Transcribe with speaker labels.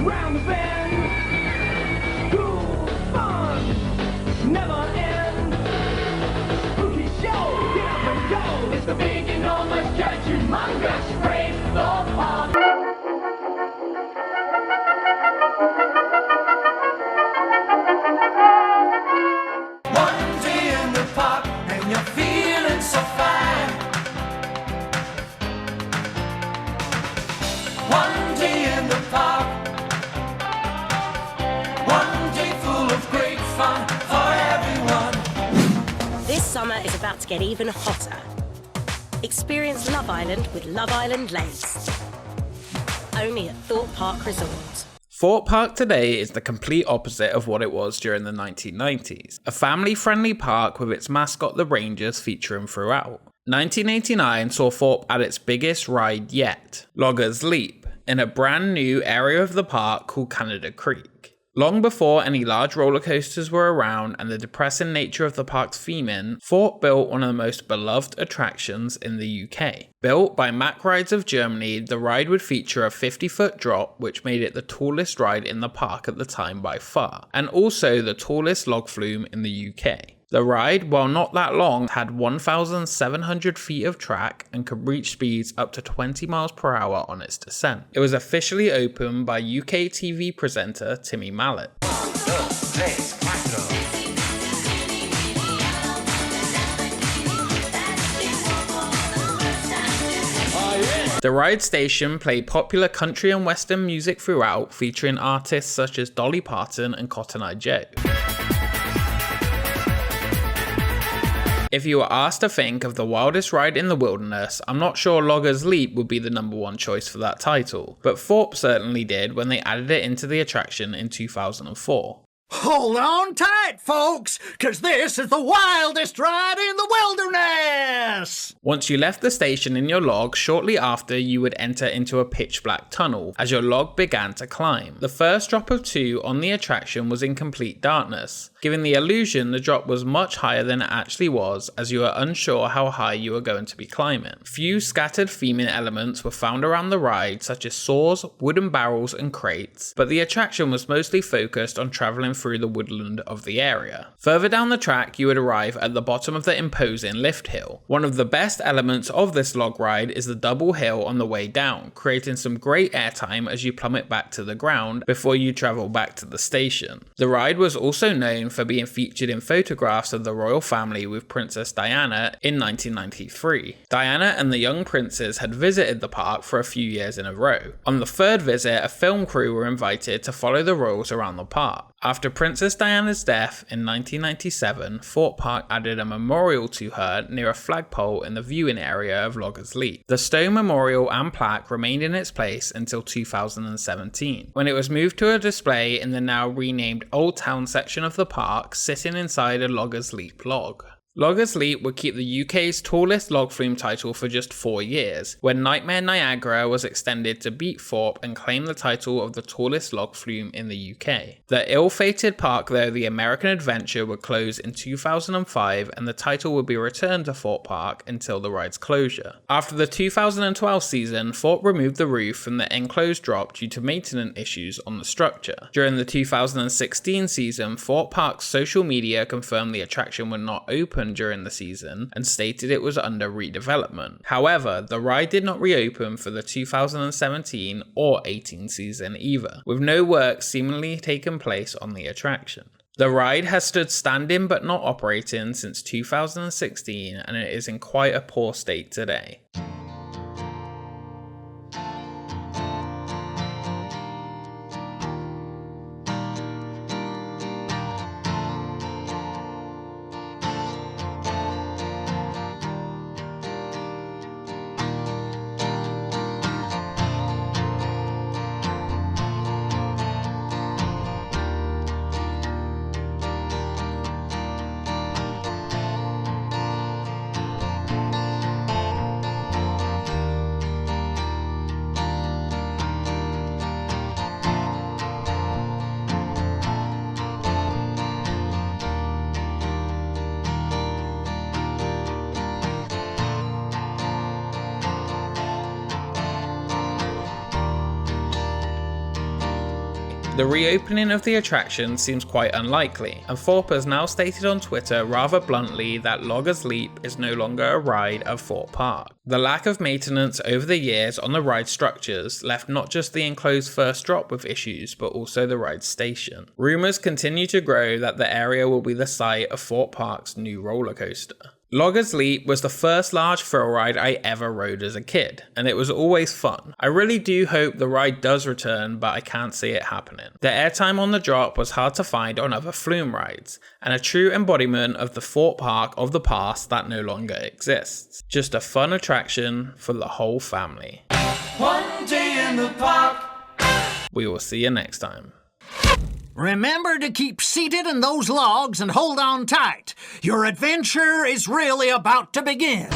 Speaker 1: round the bend. Cool fun, never end. Spooky show, get up and go. It's the big enormous giant humongous great Thorpe Park. One day in the park and you're feeling so fine. One day in the park. One day full of great fun for everyone.
Speaker 2: This summer is about to get even hotter. Experience Love Island with Love Island Lace. Only at Thorpe Park Resort.
Speaker 3: Thorpe Park today is the complete opposite of what it was during the 1990s. A family-friendly park with its mascot the Rangers featuring throughout. 1989 saw Thorpe at its biggest ride yet, Loggers Leap, in a brand new area of the park called Canada Creek. Long before any large roller coasters were around and the depressing nature of the park's theming, Thorpe built one of the most beloved attractions in the UK. Built by Mack Rides of Germany, the ride would feature a 50-foot drop, which made it the tallest ride in the park at the time by far, and also the tallest log flume in the UK. The ride, while not that long, had 1,700 feet of track and could reach speeds up to 20 miles per hour on its descent. It was officially opened by UK TV presenter Timmy Mallet. The ride station played popular country and western music throughout, featuring artists such as Dolly Parton and Cotton Eye Joe. If you were asked to think of the wildest ride in the wilderness, I'm not sure Loggers Leap would be the number one choice for that title, but Thorpe certainly did when they added it into the attraction in 2004.
Speaker 4: Hold on tight, folks, because this is the wildest ride in the wilderness!
Speaker 3: Once you left the station in your log, shortly after you would enter into a pitch black tunnel as your log began to climb. The first drop of 2 on the attraction was in complete darkness, giving the illusion the drop was much higher than it actually was, as you were unsure how high you were going to be climbing. Few scattered theming elements were found around the ride, such as saws, wooden barrels and crates, but the attraction was mostly focused on travelling through the woodland of the area. Further down the track, you would arrive at the bottom of the imposing lift hill. One of the best elements of this log ride is the double hill on the way down, creating some great airtime as you plummet back to the ground before you travel back to the station. The ride was also known for being featured in photographs of the royal family with Princess Diana in 1993. Diana and the young princes had visited the park for a few years in a row. On the third visit, a film crew were invited to follow the royals around the park. After Princess Diana's death in 1997, Thorpe Park added a memorial to her near a flagpole in the viewing area of Loggers Leap. The stone memorial and plaque remained in its place until 2017, when it was moved to a display in the now renamed Old Town section of the park, sitting inside a Loggers Leap log. Loggers Leap would keep the UK's tallest log flume title for just 4 years, when Nightmare Niagara was extended to beat Thorpe and claim the title of the tallest log flume in the UK. The ill-fated park, though, the American Adventure, would close in 2005 and the title would be returned to Thorpe Park until the ride's closure. After the 2012 season, Thorpe removed the roof from the enclosed drop due to maintenance issues on the structure. During the 2016 season, Thorpe Park's social media confirmed the attraction would not open during the season and stated it was under redevelopment. However, the ride did not reopen for the 2017 or 18 season either, with no work seemingly taking place on the attraction. The ride has stood standing but not operating since 2016 and it is in quite a poor state today. The reopening of the attraction seems quite unlikely, and Thorpe has now stated on Twitter rather bluntly that Logger's Leap is no longer a ride at Thorpe Park. The lack of maintenance over the years on the ride structures left not just the enclosed first drop with issues, but also the ride station. Rumours continue to grow that the area will be the site of Thorpe Park's new roller coaster. Logger's Leap was the first large thrill ride I ever rode as a kid, and it was always fun. I really do hope the ride does return, but I can't see it happening. The airtime on the drop was hard to find on other flume rides, and a true embodiment of the Thorpe Park of the past that no longer exists. Just a fun attraction for the whole family.
Speaker 1: One day in the park.
Speaker 3: We will see you next time.
Speaker 4: Remember to keep seated in those logs and hold on tight. Your adventure is really about to begin.